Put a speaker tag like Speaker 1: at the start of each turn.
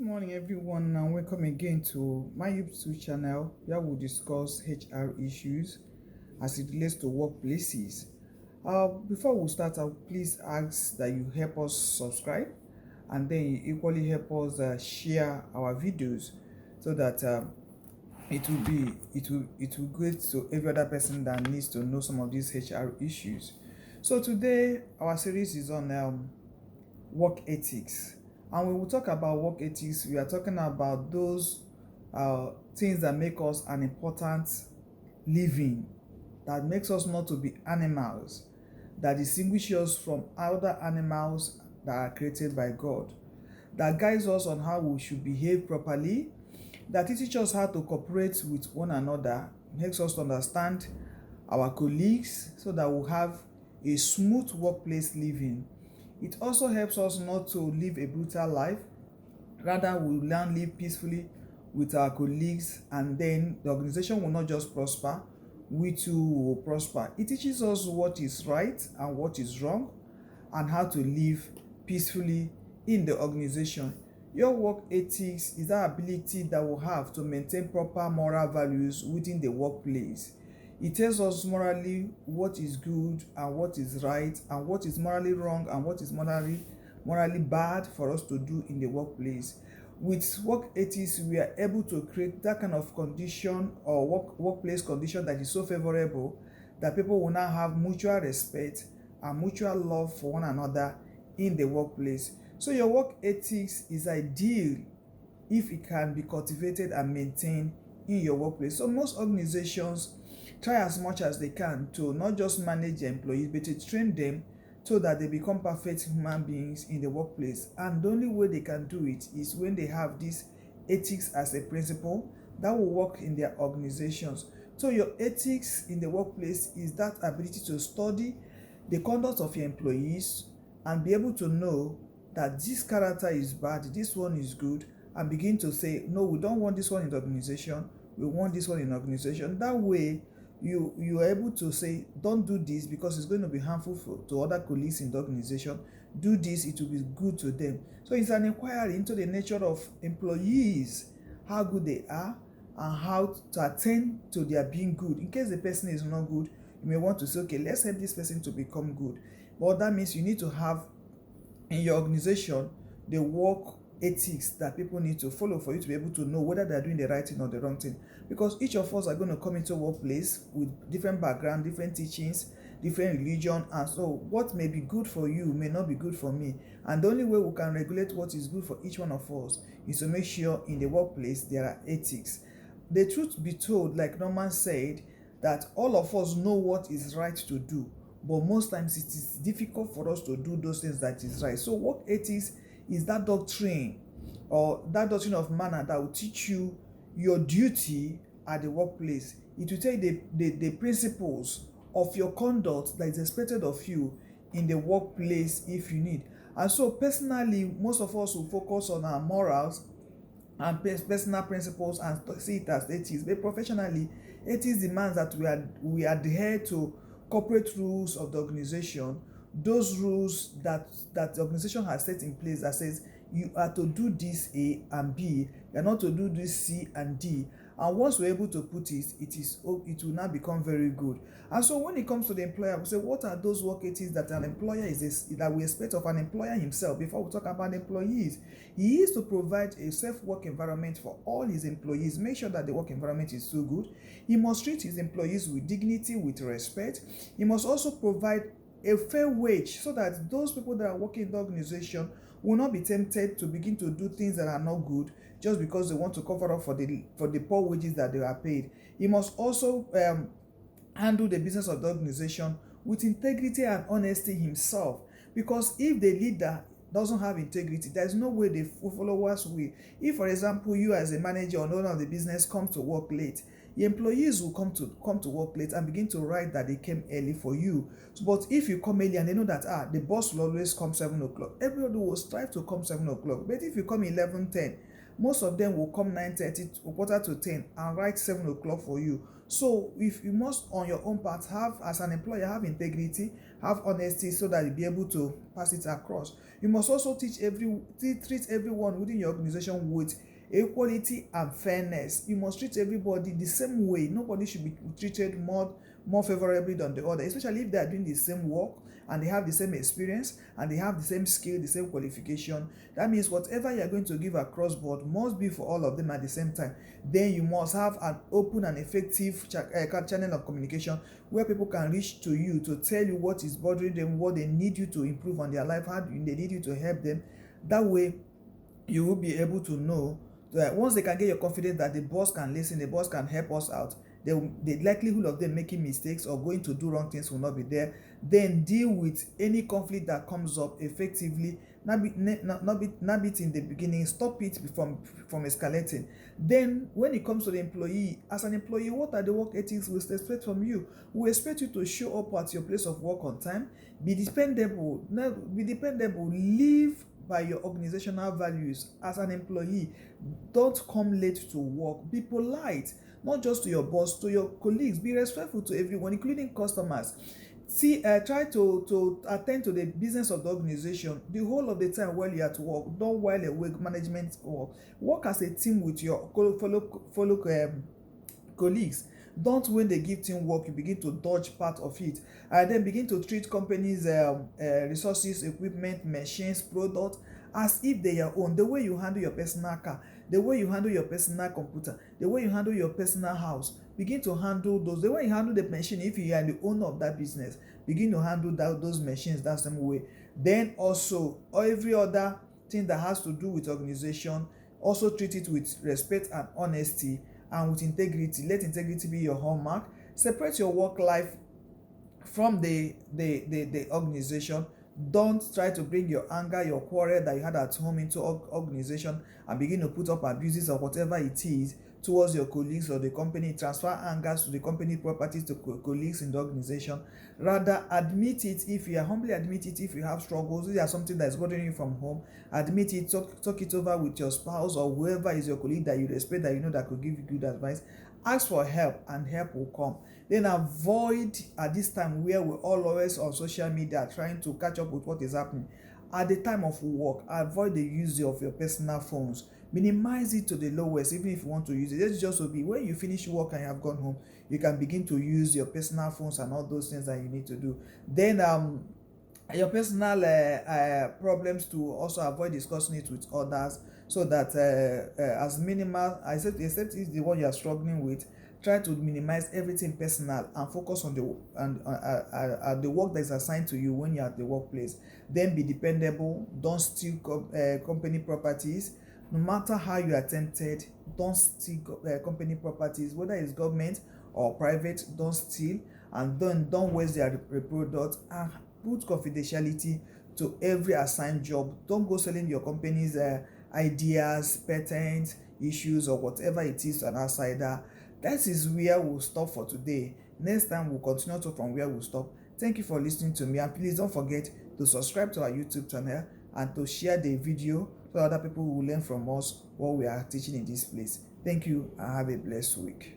Speaker 1: morning, everyone, and welcome again to my YouTube channel where we discuss HR issues as it relates to workplaces. Before we start, I'll please ask that you help us subscribe and then you equally help us share our videos so that it will great to every other person that needs to know some of these HR issues. So today our series is on work ethics. And when we talk about work ethics, we are talking about those things that make us an important living, that makes us not to be animals, that distinguish us from other animals that are created by God, that guides us on how we should behave properly, that teaches us how to cooperate with one another, makes us understand our colleagues so that we have a smooth workplace living. It also helps us not to live a brutal life. Rather, we learn live peacefully with our colleagues, and then the organization will not just prosper, we too will prosper. It teaches us what is right and what is wrong and how to live peacefully in the organization. Your work ethics is that ability that we have to maintain proper moral values within the workplace. It tells us morally what is good and what is right, and what is morally wrong and what is morally bad for us to do in the workplace. With work ethics, we are able to create that kind of condition or workplace condition that is so favorable that people will now have mutual respect and mutual love for one another in the workplace. So your work ethics is ideal if it can be cultivated and maintained in your workplace. So most organizations try as much as they can to not just manage the employees, but to train them so that they become perfect human beings in the workplace. And the only way they can do it is when they have this ethics as a principle that will work in their organizations. So your ethics in the workplace is that ability to study the conduct of your employees and be able to know that this character is bad, this one is good, and begin to say, no, we don't want this one in the organization, we want this one in the organization. That way, you are able to say, don't do this because it's going to be harmful to other colleagues in the organization. Do this, it will be good to them. So it's an inquiry into the nature of employees, how good they are, and how to attend to their being good. In case the person is not good, you may want to say, okay, let's help this person to become good. But that means you need to have in your organization the work ethics that people need to follow for you to be able to know whether they're doing the right thing or the wrong thing. Because each of us are going to come into a workplace with different background, different teachings, different religion, and so what may be good for you may not be good for me. And the only way we can regulate what is good for each one of us is to make sure in the workplace there are ethics. The truth be told, like Norman said, that all of us know what is right to do, but most times it is difficult for us to do those things that is right. So work ethics is that doctrine or that doctrine of manner that will teach you your duty at the workplace. It will tell you the principles of your conduct that is expected of you in the workplace if you need. And so personally, most of us will focus on our morals and personal principles and see it as ethics. But professionally, ethics demands that we adhere to corporate rules of the organization, those rules that the organization has set in place that says you are to do this A and B, you are not to do this C and D. And once we're able to put it, it will now become very good. And so when it comes to the employer, we say, what are those work ethics that an employer that we expect of an employer himself before we talk about employees? He is to provide a safe work environment for all his employees, make sure that the work environment is so good. He must treat his employees with dignity, with respect. He must also provide a fair wage so that those people that are working in the organization will not be tempted to begin to do things that are not good just because they want to cover up for the poor wages that they are paid. He must also handle the business of the organization with integrity and honesty himself, because if the leader doesn't have integrity, there's no way the followers will. If, for example, you as a manager or owner of the business comes to work late, the employees will come to work late and begin to write that they came early for you. But if you come early and they know that the boss will always come 7 o'clock, everybody will strive to come 7 o'clock. But if you come 11:10, most of them will come 9:30 or quarter to 10 and write 7 o'clock for you. So if you must on your own part have, as an employer, have integrity, have honesty so that you'll be able to pass it across. You must also treat everyone within your organization with equality and fairness. You must treat everybody the same way. Nobody should be treated more favorably than the other, especially if they are doing the same work and they have the same experience and they have the same skill, the same qualification. That means whatever you are going to give across board must be for all of them at the same time. Then you must have an open and effective channel of communication where people can reach to you to tell you what is bothering them, what they need you to improve on their life, how they need you to help them. That way you will be able to know that once they can get your confidence that the boss can listen, the boss can help us out, the likelihood of them making mistakes or going to do wrong things will not be there. Then deal with any conflict that comes up effectively. Not be it in the beginning, stop it from escalating. Then when it comes to the employee, as an employee, what are the work ethics we expect from you? We expect you to show up at your place of work on time, be dependable, live by your organizational values. As an employee, don't come late to work. Be polite, not just to your boss, to your colleagues. Be respectful to everyone, including customers. Try to attend to the business of the organization the whole of the time while you're at work. Don't while away management work as a team with your fellow colleagues. Don't, when they give teamwork, you begin to dodge part of it, and then begin to treat companies resources, equipment, machines, products as if they are own. The way you handle your personal car, the way you handle your personal computer, the way you handle your personal house, begin to handle those. The way you handle the machine, if you are the owner of that business, begin to handle those machines that same way. Then also every other thing that has to do with organization, also treat it with respect and honesty and with integrity. Let integrity be your hallmark. Separate your work life from the organization. Don't try to bring your anger, your quarrel that you had at home into organization and begin to put up abuses or whatever it is towards your colleagues or the company. Transfer anger to the company properties to colleagues in the organization. Rather, admit it. If you are humbly admit it, if you have struggles, if there is something that is bothering you from home, admit it. Talk it over with your spouse or whoever is your colleague that you respect, that you know that could give you good advice. Ask for help and help will come. Then avoid, at this time where we're all always on social media trying to catch up with what is happening, at the time of work, avoid the use of your personal phones. Minimize it to the lowest. Even if you want to use it, let's just be when you finish work and you have gone home, you can begin to use your personal phones and all those things that you need to do. Then your personal problems, to also avoid discussing it with others, so that as minimal, except if the one you are struggling with, try to minimize everything personal and focus on the work that is assigned to you when you're at the workplace. Then be dependable. Don't steal company properties. No matter how you are tempted, don't steal company properties, whether it's government or private. Don't steal, and don't waste their products, and put confidentiality to every assigned job. Don't go selling your company's ideas, patents, issues, or whatever it is to an outsider. That is where we'll stop for today. Next time we'll continue to from where we'll stop. Thank you for listening to me, and please don't forget to subscribe to our YouTube channel and to share the video so other people will learn from us what we are teaching in this place. Thank you and have a blessed week.